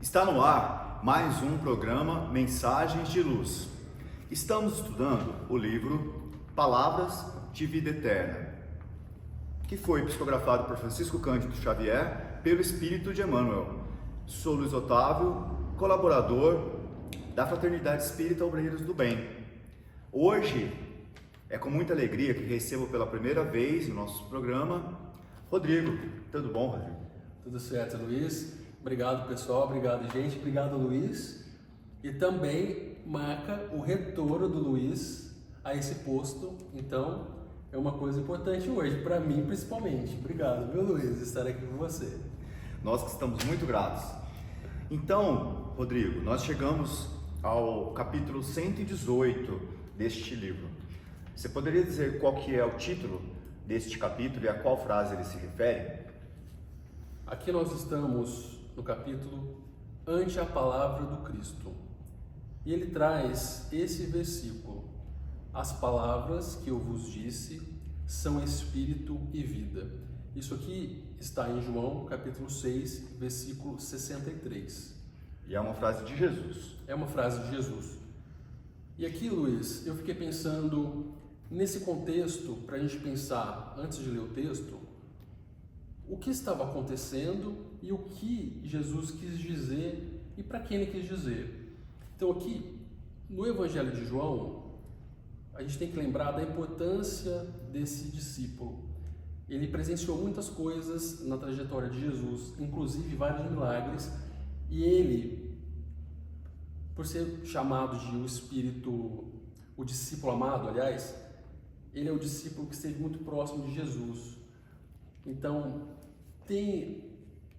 Está no ar mais um programa Mensagens de Luz. Estamos estudando o livro Palavras de Vida Eterna, que foi psicografado por Francisco Cândido Xavier pelo Espírito de Emmanuel. Sou Luiz Otávio, colaborador da Fraternidade Espírita Obreiros do Bem. Hoje é com muita alegria que recebo pela primeira vez no nosso programa Rodrigo. Tudo bom, Rodrigo? Tudo certo, Luiz. Obrigado, pessoal. Obrigado, gente. Obrigado, Luiz. E também marca o retorno do Luiz a esse posto. Então, é uma coisa importante hoje, para mim principalmente. Obrigado, meu Luiz, estar aqui com você. Nós que estamos muito gratos. Então, Rodrigo, nós chegamos ao capítulo 118 deste livro. Você poderia dizer qual que é o título deste capítulo e a qual frase ele se refere? Aqui nós estamos no capítulo Ante a Palavra do Cristo. E ele traz esse versículo: as palavras que eu vos disse são espírito e vida. Isso aqui está em João, capítulo 6, versículo 63. E é uma frase de Jesus. É uma frase de Jesus. E aqui, Luiz, eu fiquei pensando nesse contexto, para a gente pensar, antes de ler o texto, o que estava acontecendo e o que Jesus quis dizer e para quem ele quis dizer. Então aqui, no Evangelho de João, a gente tem que lembrar da importância desse discípulo. Ele presenciou muitas coisas na trajetória de Jesus, inclusive vários milagres, e ele, por ser chamado de o discípulo amado, aliás, ele é o discípulo que esteve muito próximo de Jesus. Então, tem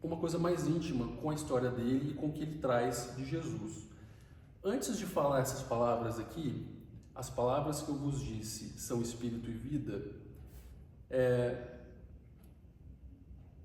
uma coisa mais íntima com a história dele e com o que ele traz de Jesus. Antes de falar essas palavras aqui, as palavras que eu vos disse são espírito e vida,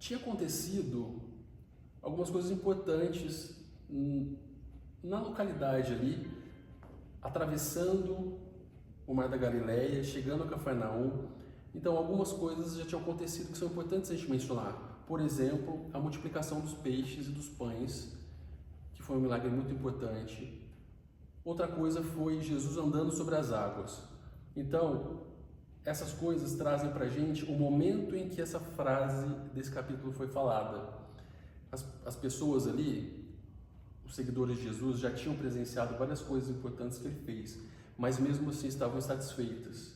tinha acontecido algumas coisas importantes na localidade ali, atravessando o Mar da Galileia, chegando a Cafarnaum. Então, algumas coisas já tinham acontecido que são importantes a gente mencionar. Por exemplo, a multiplicação dos peixes e dos pães, que foi um milagre muito importante. Outra coisa foi Jesus andando sobre as águas. Então, essas coisas trazem para a gente o momento em que essa frase desse capítulo foi falada. As pessoas ali, os seguidores de Jesus, já tinham presenciado várias coisas importantes que ele fez, mas mesmo assim estavam insatisfeitas.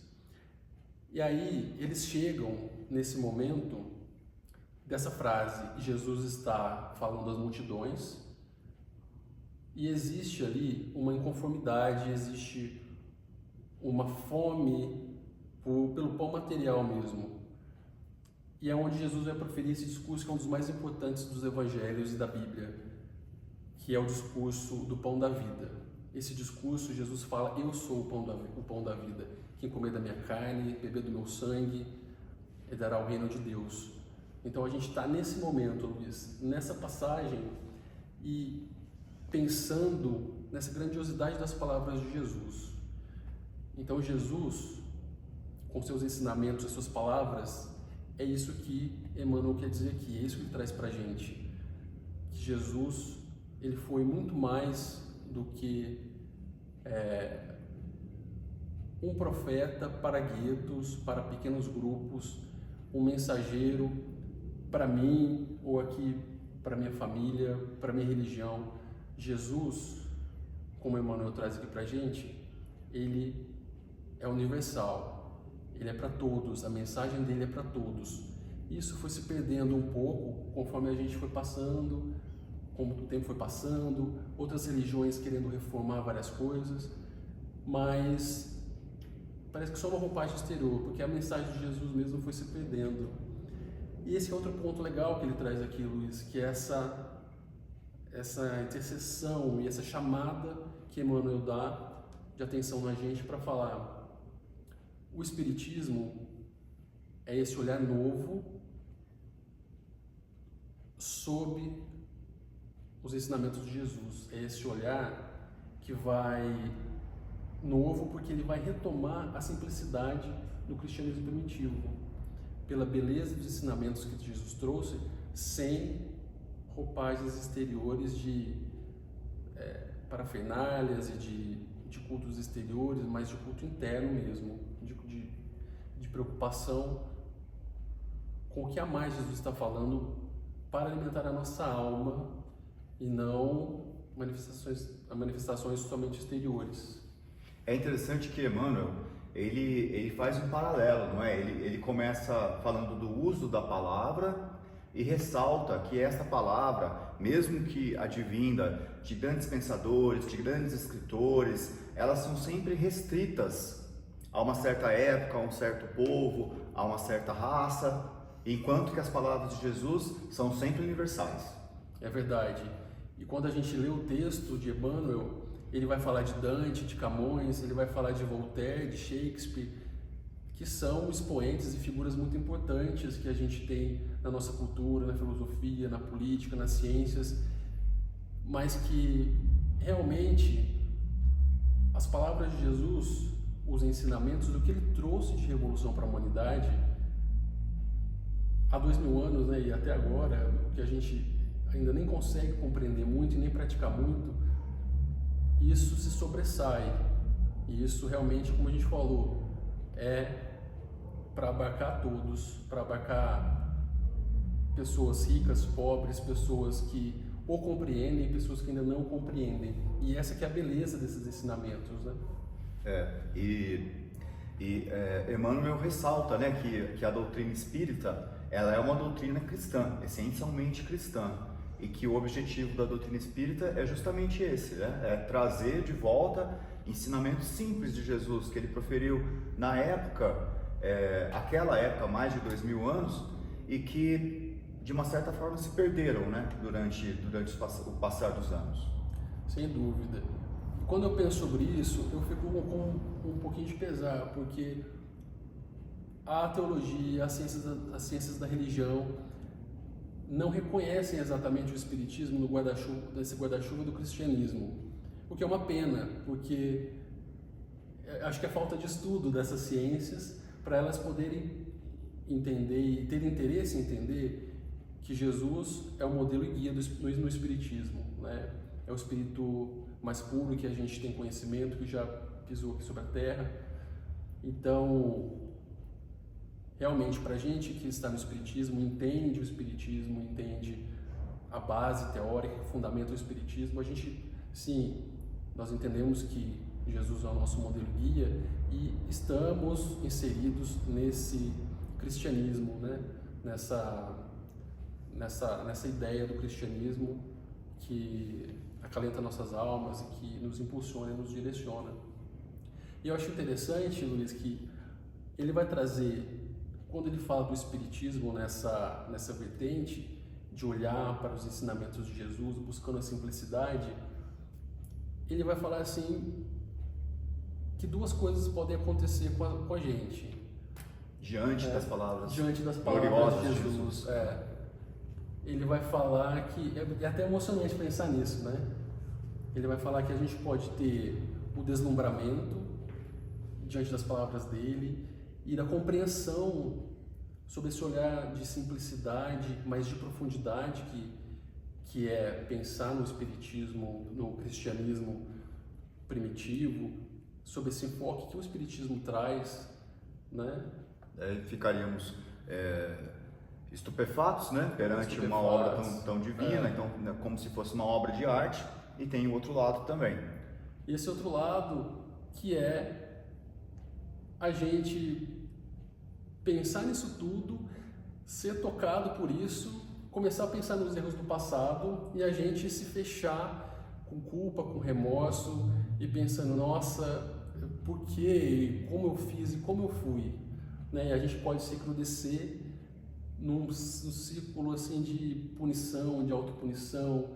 E aí eles chegam nesse momento dessa frase, Jesus está falando às multidões, e existe ali uma inconformidade, existe uma fome pelo pão material mesmo. E é onde Jesus vai proferir esse discurso que é um dos mais importantes dos evangelhos e da Bíblia, que é o discurso do pão da vida. Esse discurso, Jesus fala: eu sou o pão da vida. Quem comer da minha carne, beber do meu sangue, herdará o reino de Deus. Então a gente está nesse momento, Luiz, nessa passagem, e pensando nessa grandiosidade das palavras de Jesus. Então Jesus, com seus ensinamentos, as suas palavras, é isso que Emmanuel quer dizer aqui, é isso que ele traz para a gente. Que Jesus, ele foi muito mais do que um profeta para guetos, para pequenos grupos, um mensageiro para mim ou aqui para minha família, para minha religião. Jesus, como Emmanuel traz aqui para a gente, ele é universal, ele é para todos, a mensagem dele é para todos. Isso foi se perdendo um pouco conforme a gente foi passando, como o tempo foi passando, outras religiões querendo reformar várias coisas, mas parece que só uma roupagem exterior, porque a mensagem de Jesus mesmo foi se perdendo. E esse é outro ponto legal que ele traz aqui, Luiz, que é essa intercessão e essa chamada que Emmanuel dá de atenção na gente para falar. O Espiritismo é esse olhar novo sob os ensinamentos de Jesus. É esse olhar que vai novo porque ele vai retomar a simplicidade do cristianismo primitivo, pela beleza dos ensinamentos que Jesus trouxe, sem roupagens exteriores de parafernálias e de cultos exteriores, mas de culto interno mesmo, de preocupação com o que a mais Jesus está falando para alimentar a nossa alma e não manifestações somente exteriores. É interessante que Emmanuel, ele faz um paralelo, não é? Ele começa falando do uso da palavra e ressalta que esta palavra, mesmo que advinda de grandes pensadores, de grandes escritores, elas são sempre restritas a uma certa época, a um certo povo, a uma certa raça, enquanto que as palavras de Jesus são sempre universais. É verdade. E quando a gente lê o texto de Emmanuel, ele vai falar de Dante, de Camões, ele vai falar de Voltaire, de Shakespeare, que são expoentes e figuras muito importantes que a gente tem na nossa cultura, na filosofia, na política, nas ciências, mas que realmente as palavras de Jesus, os ensinamentos, do que ele trouxe de revolução para a humanidade há 2000 anos, né, e até agora, o que a gente ainda nem consegue compreender muito e nem praticar muito, isso se sobressai. E isso realmente, como a gente falou, é para abarcar todos, para abarcar pessoas ricas, pobres, pessoas que o compreendem, pessoas que ainda não compreendem. E essa que é a beleza desses ensinamentos, né? Emmanuel ressalta, né, que a doutrina espírita, ela é uma doutrina cristã, essencialmente cristã, e que o objetivo da doutrina espírita é justamente esse, né? É trazer de volta ensinamentos simples de Jesus que ele proferiu na época, aquela época, mais de 2000 anos, e que de uma certa forma se perderam, né, durante o passar dos anos. Sem dúvida. Quando eu penso sobre isso, eu fico com um pouquinho de pesar, porque a teologia, as ciências da religião não reconhecem exatamente o espiritismo no nesse guarda-chuva do cristianismo, o que é uma pena, porque acho que é falta de estudo dessas ciências para elas poderem entender e ter interesse em entender que Jesus é o modelo e guia no espiritismo, né? É o espírito mais puro que a gente tem conhecimento, que já pisou aqui sobre a Terra. Então, realmente, para a gente que está no espiritismo, entende o espiritismo, entende a base teórica que fundamenta o espiritismo, a gente, sim, nós entendemos que Jesus é o nosso modelo guia e estamos inseridos nesse cristianismo, né? Nessa ideia do cristianismo que acalenta nossas almas e que nos impulsiona e nos direciona. E eu acho interessante, Luiz, que ele vai trazer, quando ele fala do espiritismo nessa vertente de olhar para os ensinamentos de Jesus, buscando a simplicidade, ele vai falar assim que duas coisas podem acontecer com a gente diante das palavras gloriosas de Jesus. Ele vai falar que é até emocionante pensar nisso, né? Ele vai falar que a gente pode ter o deslumbramento diante das palavras dele e da compreensão sobre esse olhar de simplicidade, mas de profundidade que é pensar no espiritismo, no cristianismo primitivo, sobre esse enfoque que o espiritismo traz, né? Ficaríamos estupefatos, né, perante uma obra tão divina, então, como se fosse uma obra de arte, e tem o outro lado também. Esse outro lado que é a gente pensar nisso tudo, ser tocado por isso, começar a pensar nos erros do passado e a gente se fechar com culpa, com remorso e pensando, nossa, por quê? Como eu fiz e como eu fui? Né? E a gente pode se recrudescer num círculo assim de punição, de autopunição,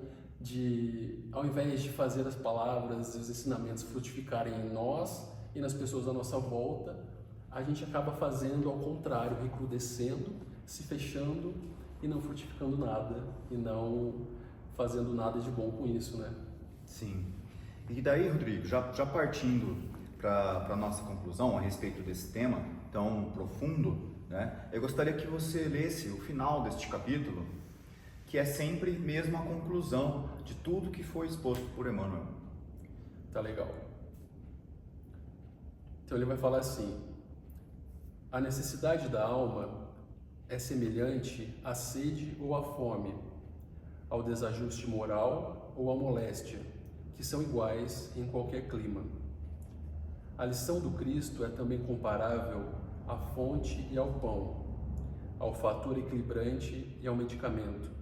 ao invés de fazer as palavras e os ensinamentos frutificarem em nós e nas pessoas à nossa volta, a gente acaba fazendo ao contrário, recrudescendo, se fechando e não frutificando nada, e não fazendo nada de bom com isso, né? Sim. E daí, Rodrigo, já partindo para a nossa conclusão a respeito desse tema tão profundo, né? Eu gostaria que você lesse o final deste capítulo, que é sempre mesmo a conclusão de tudo que foi exposto por Emmanuel. Tá legal. Então ele vai falar assim: a necessidade da alma é semelhante à sede ou à fome, ao desajuste moral ou à moléstia, que são iguais em qualquer clima. A lição do Cristo é também comparável à fonte e ao pão, ao fator equilibrante e ao medicamento,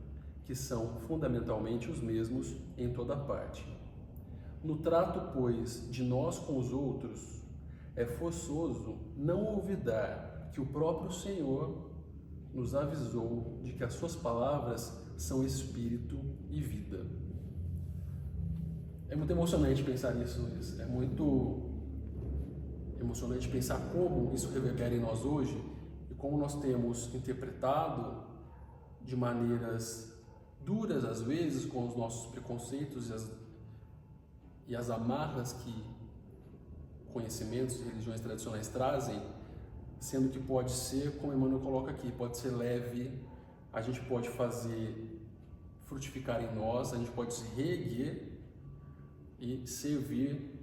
que são fundamentalmente os mesmos em toda parte. No trato, pois, de nós com os outros, é forçoso não olvidar que o próprio Senhor nos avisou de que as suas palavras são espírito e vida. É muito emocionante pensar nisso, Luiz. É muito emocionante pensar como isso reverbera em nós hoje e como nós temos interpretado de maneiras duras, às vezes, com os nossos preconceitos e as amarras que conhecimentos e religiões tradicionais trazem, sendo que pode ser, como Emmanuel coloca aqui, pode ser leve, a gente pode fazer frutificar em nós, a gente pode se reerguer e servir,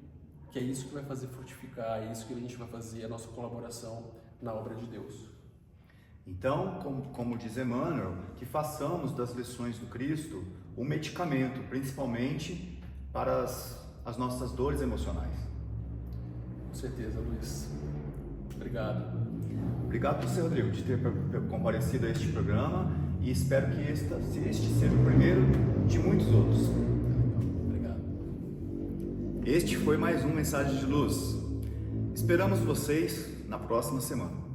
que é isso que vai fazer frutificar, é isso que a gente vai fazer a nossa colaboração na obra de Deus. Então, como diz Emmanuel, que façamos das lições do Cristo um medicamento, principalmente para as nossas dores emocionais. Com certeza, Luiz. Obrigado. Obrigado você, Rodrigo, de ter comparecido a este programa e espero que este seja o primeiro de muitos outros. Obrigado. Este foi mais um Mensagem de Luz. Esperamos vocês na próxima semana.